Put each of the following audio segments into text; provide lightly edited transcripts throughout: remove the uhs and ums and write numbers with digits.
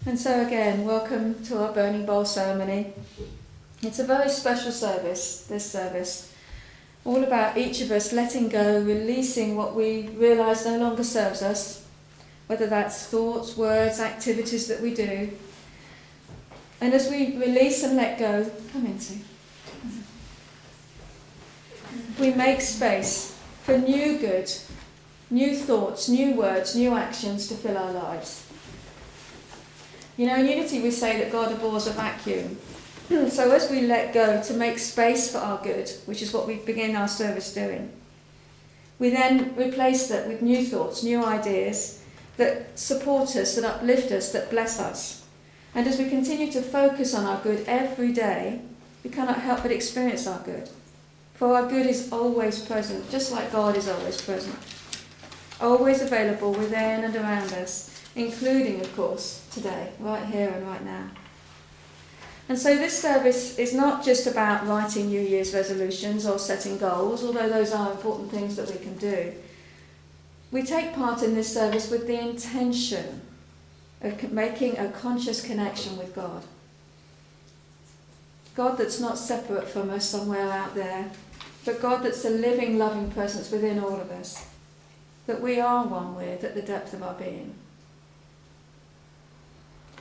And so again, welcome to our Burning Bowl ceremony. It's a very special service, this service. All about each of us letting go, releasing what we realise no longer serves us, whether that's thoughts, words, activities that we do. And as we release and let go, come in, Sue. We make space for new good, new thoughts, new words, new actions to fill our lives. You know, in Unity we say that God abhors a vacuum. So as we let go to make space for our good, which is what we begin our service doing, we then replace that with new thoughts, new ideas that support us, that uplift us, that bless us. And as we continue to focus on our good every day, we cannot help but experience our good. For our good is always present, just like God is always present. Always available within and around us, including, of course, today, right here and right now. And so this service is not just about writing New Year's resolutions or setting goals, although those are important things that we can do. We take part in this service with the intention of making a conscious connection with God. God that's not separate from us somewhere out there, but God that's a living, loving presence within all of us, that we are one with at the depth of our being.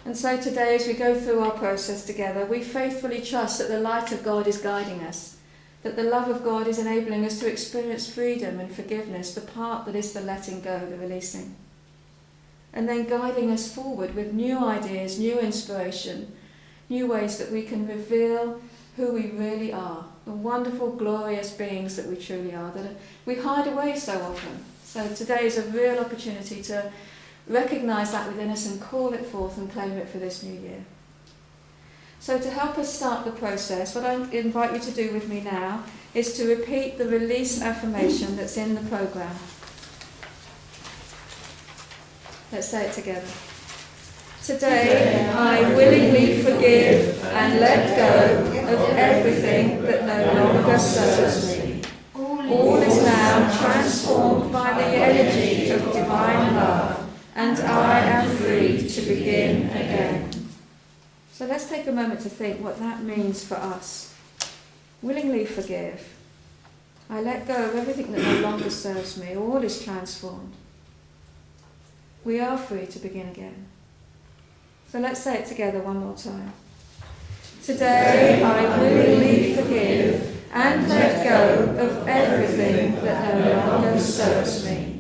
And so today, as we go through our process together, we faithfully trust that the light of God is guiding us, that the love of God is enabling us to experience freedom and forgiveness, the part that is the letting go, the releasing. And then guiding us forward with new ideas, new inspiration, new ways that we can reveal who we really are, the wonderful, glorious beings that we truly are, that we hide away so often. So today is a real opportunity to recognise that within us and call it forth and claim it for this new year. So to help us start the process, what I invite you to do with me now is to repeat the release affirmation that's in the programme. Let's say it together. Today I willingly forgive and let go of everything that no longer serves me. All is now transformed by the energy of divine love, and I am free to begin again. So let's take a moment to think what that means for us. Willingly forgive. I let go of everything that no longer serves me. All is transformed. We are free to begin again. So let's say it together one more time. Today I willingly forgive and let go of everything that no longer serves me.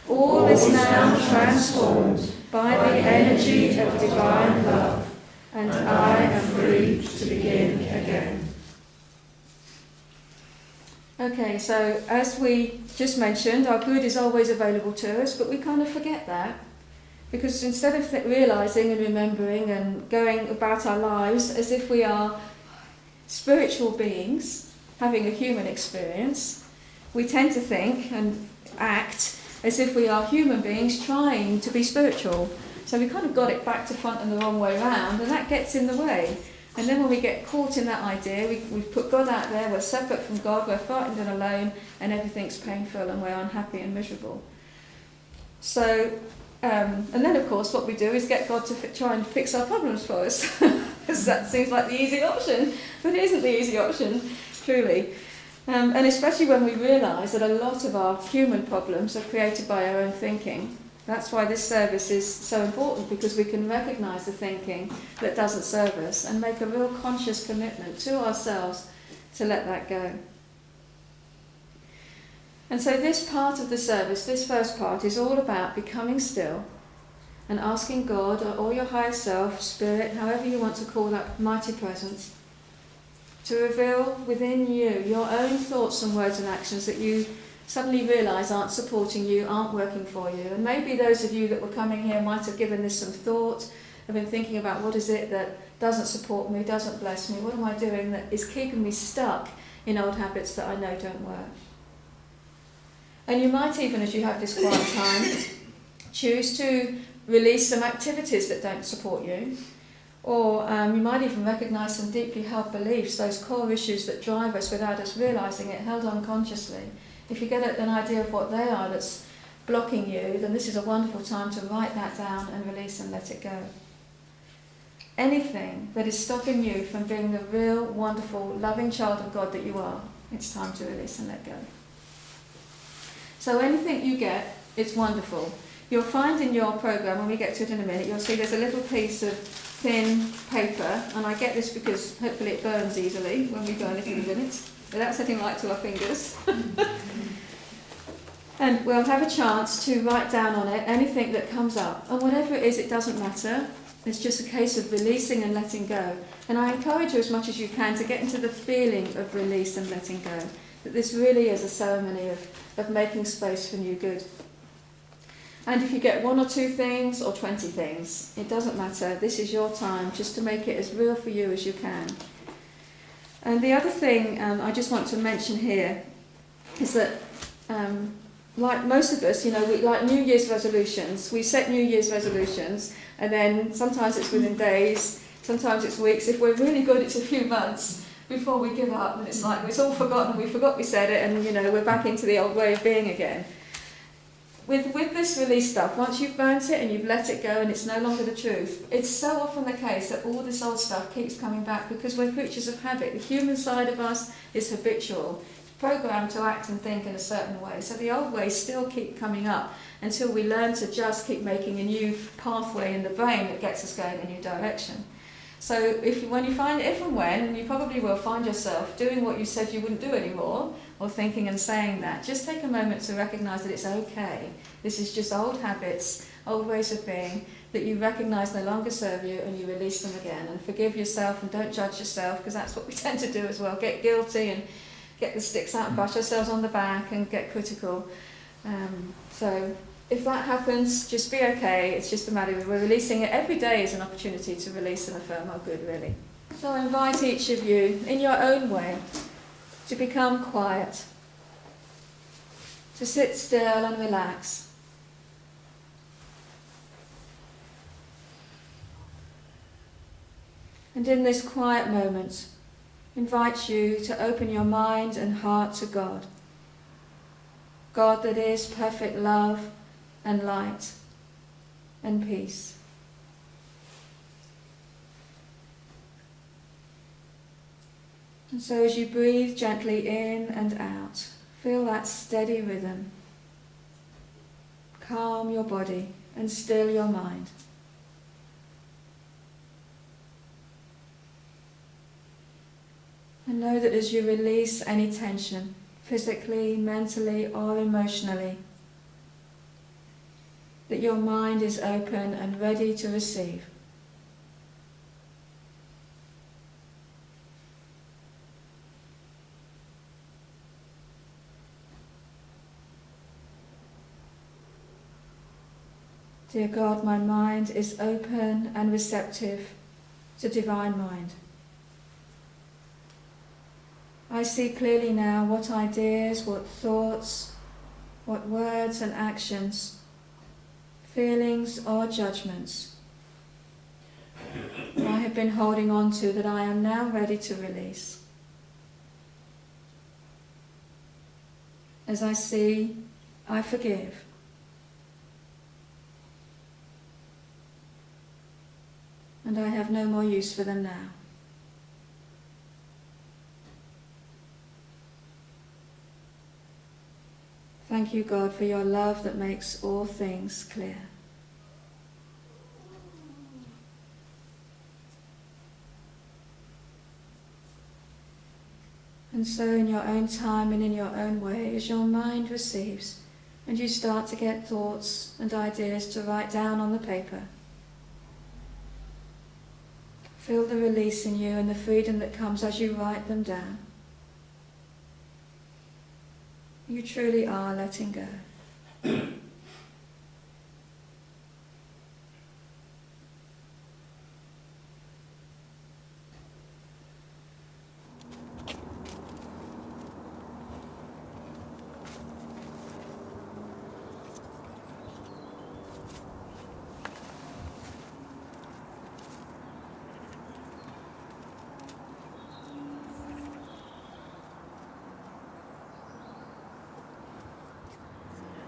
All is now transformed by the energy of divine love, and I am free to begin again. Okay, so as we just mentioned, our good is always available to us, but we kind of forget that. Because instead of realising and remembering and going about our lives as if we are spiritual beings having a human experience, we tend to think and act as if we are human beings trying to be spiritual. So we kind of got it back to front and the wrong way around, and that gets in the way. And then when we get caught in that idea, we've put God out there, we're separate from God, we're frightened and alone, and everything's painful and we're unhappy and miserable. So, and then of course what we do is get God to try and fix our problems for us. Because that seems like the easy option, but it isn't the easy option, truly. And especially when we realise that a lot of our human problems are created by our own thinking. That's why this service is so important, because we can recognise the thinking that doesn't serve us and make a real conscious commitment to ourselves to let that go. And so this part of the service, this first part, is all about becoming still and asking God or your higher self, spirit, however you want to call that mighty presence, to reveal within you your own thoughts and words and actions that you suddenly realise aren't supporting you, aren't working for you. And maybe those of you that were coming here might have given this some thought, have been thinking about what is it that doesn't support me, doesn't bless me, what am I doing that is keeping me stuck in old habits that I know don't work. And you might even, as you have this quiet time, choose to release some activities that don't support you. Or you might even recognise some deeply held beliefs, those core issues that drive us without us realising it, held unconsciously. If you get an idea of what they are that's blocking you, then this is a wonderful time to write that down and release and let it go. anything that is stopping you from being the real, wonderful, loving child of God that you are, it's time to release and let go. So anything you get, it's wonderful. You'll find in your program, when we get to it in a minute, you'll see there's a little piece of thin paper, and I get this because hopefully it burns easily when we burn it in a minute, without setting light to our fingers. And we'll have a chance to write down on it anything that comes up. And whatever it is, it doesn't matter. It's just a case of releasing and letting go. And I encourage you as much as you can to get into the feeling of release and letting go. That this really is a ceremony of making space for new good. And if you get 1 or 2 things or 20 things, it doesn't matter. This is your time just to make it as real for you as you can. And the other thing I just want to mention here is that like most of us, we like New Year's resolutions. We set New Year's resolutions, and then sometimes it's within days, sometimes it's weeks. If we're really good, it's a few months before we give up, and it's like it's all forgotten. We forgot we said it, and we're back into the old way of being again. With this release stuff, once you've burnt it and you've let it go and it's no longer the truth, it's so often the case that all this old stuff keeps coming back because we're creatures of habit. The human side of us is habitual, programmed to act and think in a certain way. So the old ways still keep coming up until we learn to just keep making a new pathway in the brain that gets us going in a new direction. So when you find, if and when, and you probably will find yourself doing what you said you wouldn't do anymore, or thinking and saying that, just take a moment to recognise that it's okay. This is just old habits, old ways of being, that you recognise no longer serve you, and you release them again. And forgive yourself and don't judge yourself, because that's what we tend to do as well. Get guilty and get the sticks out and bash ourselves on the back and get critical. So if that happens, just be okay. It's just a matter of we're releasing it. Every day is an opportunity to release and affirm our good, really. So I invite each of you, in your own way, to become quiet, to sit still and relax. And in this quiet moment, invite you to open your mind and heart to God. God that is perfect love and light and peace. And so as you breathe gently in and out, feel that steady rhythm. Calm your body and still your mind. And know that as you release any tension, physically, mentally, or emotionally, that your mind is open and ready to receive. Dear God, my mind is open and receptive to divine mind. I see clearly now what ideas, what thoughts, what words and actions, feelings or judgments I have been holding on to that I am now ready to release. As I see, I forgive. And I have no more use for them now. Thank you, God, for your love that makes all things clear. And so in your own time and in your own way, as your mind receives, and you start to get thoughts and ideas to write down on the paper, feel the release in you and the freedom that comes as you write them down. You truly are letting go.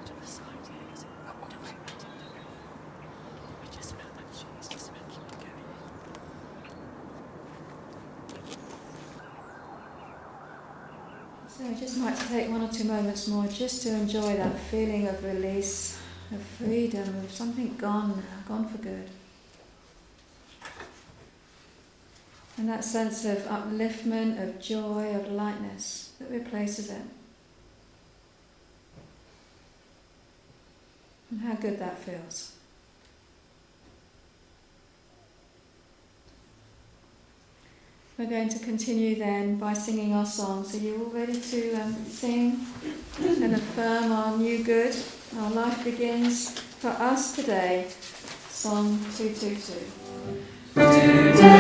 To the side. So I just might take 1 or 2 moments more just to enjoy that feeling of release, of freedom, of something gone now, gone for good. And that sense of upliftment, of joy, of lightness that replaces it. And how good that feels. We're going to continue then by singing our song. So you're all ready to sing and affirm our new good. Our life begins for us today. Song 222. Today